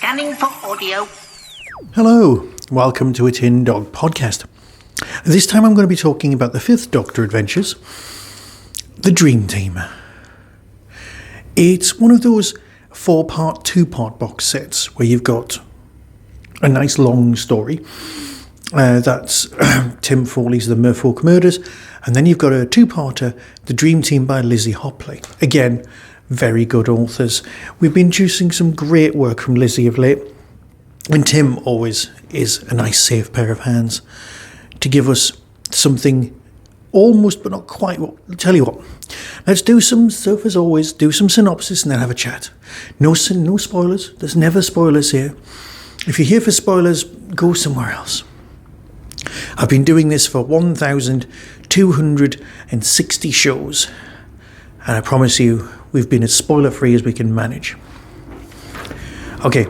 Scanning for audio. Hello, welcome to a Tin Dog podcast. This time I'm going to be talking about the Fifth Doctor adventures, The Dream Team. It's one of those 4-part, 2-part box sets where you've got a nice long story. That's Tim Foley's The Merfolk Murders, and then you've got a 2-parter, The Dream Team by Lizzie Hopley. Again, very good authors. We've been choosing some great work from Lizzie of late, and Tim always is a nice safe pair of hands to give us something almost but not quite. Well, I'll tell you what, let's do some stuff as always, do some synopsis and then have a chat. No spoilers, there's never spoilers here. If you're here for spoilers, go somewhere else. I've been doing this for 1,260 shows, and I promise you, we've been as spoiler-free as we can manage. Okay.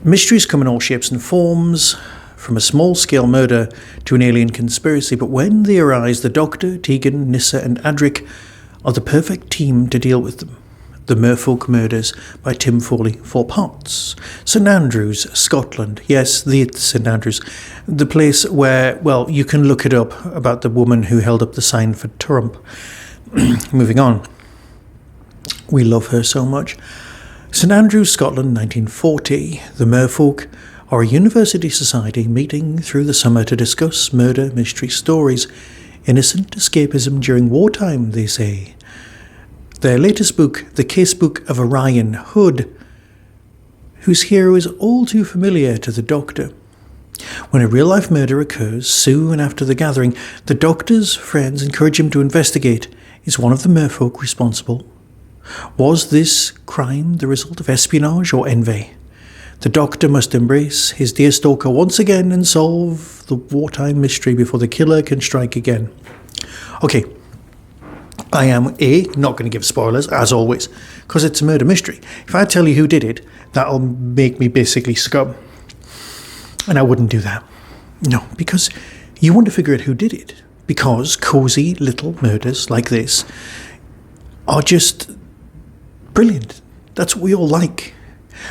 Mysteries come in all shapes and forms, from a small-scale murder to an alien conspiracy, but when they arise, the Doctor, Tegan, Nyssa and Adric are the perfect team to deal with them. The Merfolk Murders by Tim Foley, 4 parts. St Andrews, Scotland. Yes, the St Andrews. The place where, well, you can look it up about the woman who held up the sign for Trump. Moving on. We love her so much. St Andrews, Scotland, 1940. The Merfolk are a university society meeting through the summer to discuss murder mystery stories. Innocent escapism during wartime, they say. Their latest book, The Casebook of Orion Hood, whose hero is all too familiar to the Doctor. When a real-life murder occurs soon after the gathering, the Doctor's friends encourage him to investigate. Is one of the Merfolk responsible? Was this crime the result of espionage or envy? The Doctor must embrace his dear stalker once again and solve the wartime mystery before the killer can strike again. Okay, I am not going to give spoilers, as always, because it's a murder mystery. If I tell you who did it, that'll make me basically scum. And I wouldn't do that. No, because you want to figure out who did it. Because cosy little murders like this are just brilliant. That's what we all like.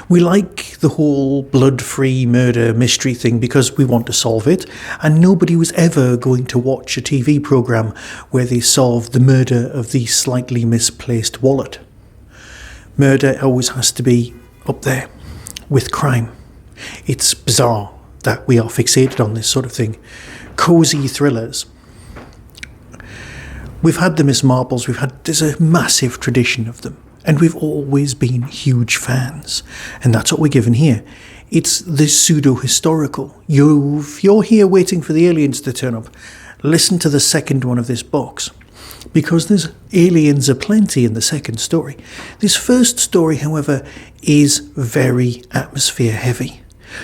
We like the whole blood-free murder mystery thing because we want to solve it, and nobody was ever going to watch a TV programme where they solve the murder of the slightly misplaced wallet. Murder always has to be up there with crime. It's bizarre that we are fixated on this sort of thing. Cosy thrillers. We've had the Miss Marples, there's a massive tradition of them. And we've always been huge fans. And that's what we're given here. It's the pseudo-historical. If you're here waiting for the aliens to turn up, listen to the second one of this box. Because there's aliens aplenty in the second story. This first story, however, is very atmosphere heavy.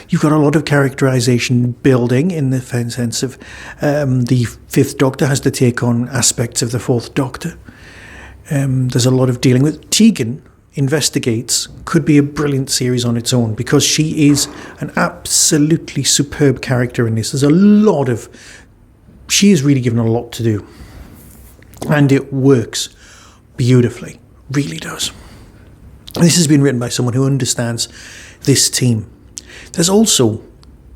You've got a lot of characterization building in the sense of the Fifth Doctor has to take on aspects of the Fourth Doctor. There's a lot of dealing with. Tegan Investigates could be a brilliant series on its own because she is an absolutely superb character in this. She is really given a lot to do. And it works beautifully. Really does. This has been written by someone who understands this team. There's also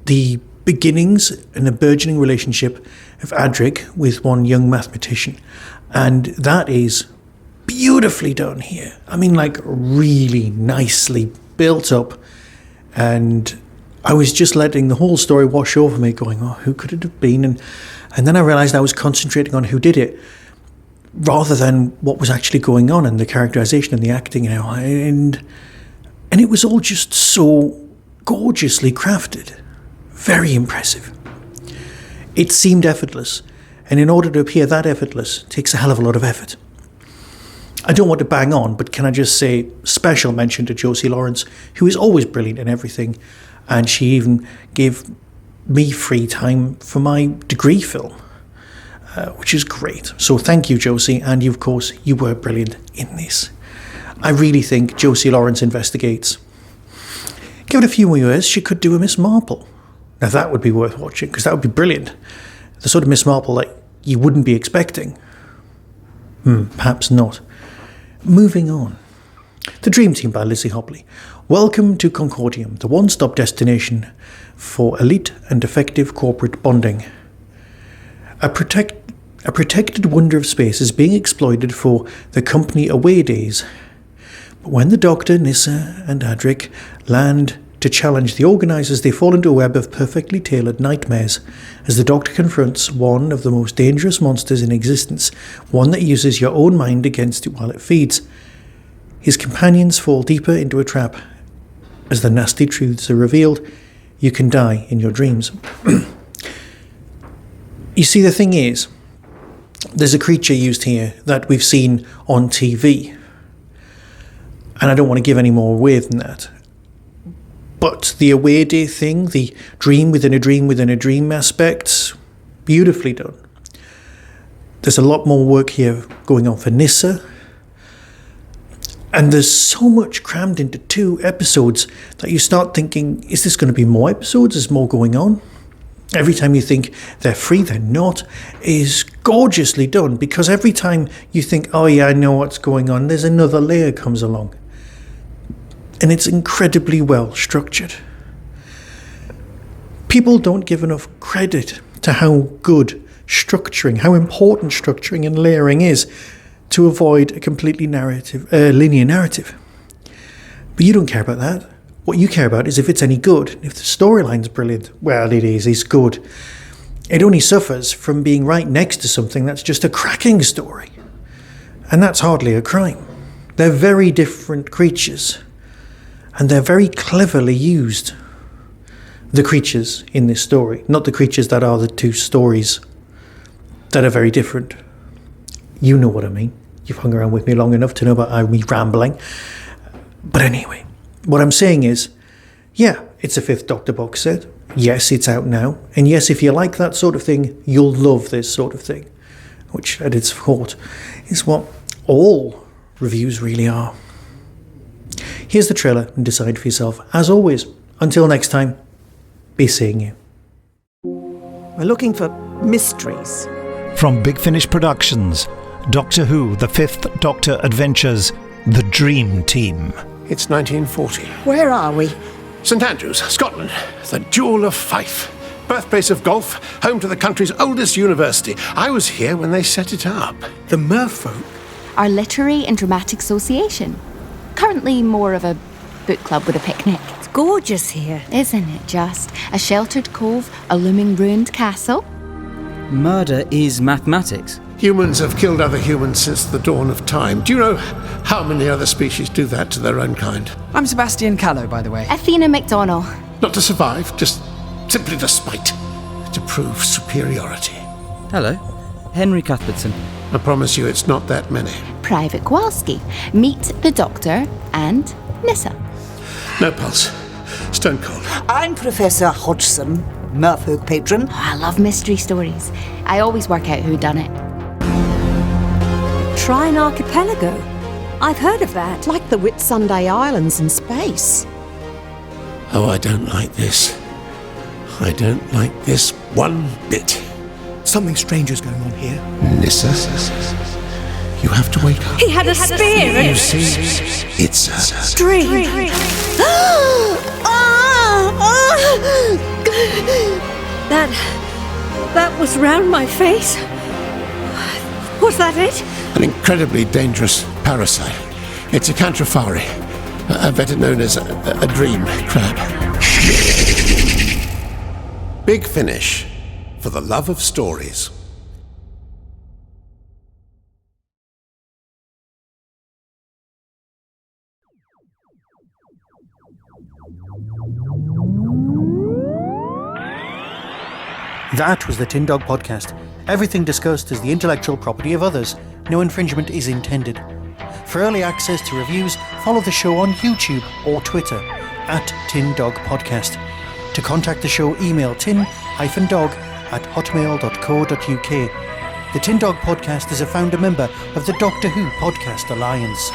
the beginnings and a burgeoning relationship of Adric with one young mathematician. And that is beautifully done here. I mean, like, really nicely built up. And I was just letting the whole story wash over me, going, oh, who could it have been? And then I realised I was concentrating on who did it, rather than what was actually going on and the characterisation and the acting, and it was all just so gorgeously crafted. Very impressive. It seemed effortless, and in order to appear that effortless, it takes a hell of a lot of effort. I don't want to bang on, but can I just say special mention to Josie Lawrence, who is always brilliant in everything, and she even gave me free time for my degree film, which is great. So thank you, Josie, and you, of course, you were brilliant in this. I really think Josie Lawrence Investigates. Give it a few more years, she could do a Miss Marple. Now that would be worth watching, because that would be brilliant. The sort of Miss Marple that you wouldn't be expecting. Perhaps not. Moving on. The Dream Team by Lizzie Hopley. Welcome to Concordium, the one-stop destination for elite and effective corporate bonding. A protected wonder of space is being exploited for the company away days. But when the Doctor, Nyssa and Adric land to challenge the organisers, they fall into a web of perfectly tailored nightmares as the Doctor confronts one of the most dangerous monsters in existence, one that uses your own mind against it while it feeds. His companions fall deeper into a trap. As the nasty truths are revealed, you can die in your dreams. You see, the thing is, there's a creature used here that we've seen on TV. And I don't want to give any more away than that. But the away day thing, the dream within a dream within a dream aspect, beautifully done. There's a lot more work here going on for Nyssa. And there's so much crammed into 2 episodes that you start thinking, is this going to be more episodes? Is more going on? Every time you think they're free, they're not, is gorgeously done. Because every time you think, oh yeah, I know what's going on, there's another layer comes along. And it's incredibly well structured. People don't give enough credit to how good structuring, how important structuring and layering is to avoid a completely linear narrative. But you don't care about that. What you care about is if it's any good. If the storyline's brilliant, well, it is, it's good. It only suffers from being right next to something that's just a cracking story. And that's hardly a crime. They're very different creatures. And they're very cleverly used. The creatures in this story, not the creatures that are the 2 stories that are very different. You know what I mean. You've hung around with me long enough to know about me rambling. But anyway, what I'm saying is, yeah, it's a 5th Doctor box set. Yes, it's out now. And yes, if you like that sort of thing, you'll love this sort of thing. Which, at its heart, is what all reviews really are. Here's the trailer and decide for yourself. As always, until next time, be seeing you. We're looking for mysteries. From Big Finish Productions, Doctor Who, The 5th Doctor Adventures, The Dream Team. It's 1940. Where are we? St Andrews, Scotland, the Jewel of Fife. Birthplace of golf, home to the country's oldest university. I was here when they set it up. The Merfolk? Our Literary and Dramatic Association. Currently more of a book club with a picnic. It's gorgeous here. Isn't it just? A sheltered cove, a looming ruined castle. Murder is mathematics. Humans have killed other humans since the dawn of time. Do you know how many other species do that to their own kind? I'm Sebastian Callow, by the way. Athena McDonnell. Not to survive, just simply to spite. To prove superiority. Hello, Henry Cuthbertson. I promise you it's not that many. Private Kowalski. Meet the Doctor and Nyssa. No pulse. Stone cold. I'm Professor Hodgson, Merfolk patron. Oh, I love mystery stories. I always work out who done it. Try an archipelago. I've heard of that. Like the Whitsunday Islands in space. Oh, I don't like this. I don't like this one bit. Something strange is going on here. Nyssa, you have to wake up. He had a spear. You see, it's a Dream. That was round my face. Was that it? an incredibly dangerous parasite. It's a Cantrafari, better known as a dream crab. Big Finish, for the love of stories. That was the Tin Dog Podcast. Everything discussed is the intellectual property of others. No infringement is intended. For early access to reviews, follow the show on YouTube or Twitter @Tin Dog Podcast. To contact the show, email tin-dog@hotmail.co.uk. The Tin Dog Podcast is a founder member of the Doctor Who Podcast Alliance.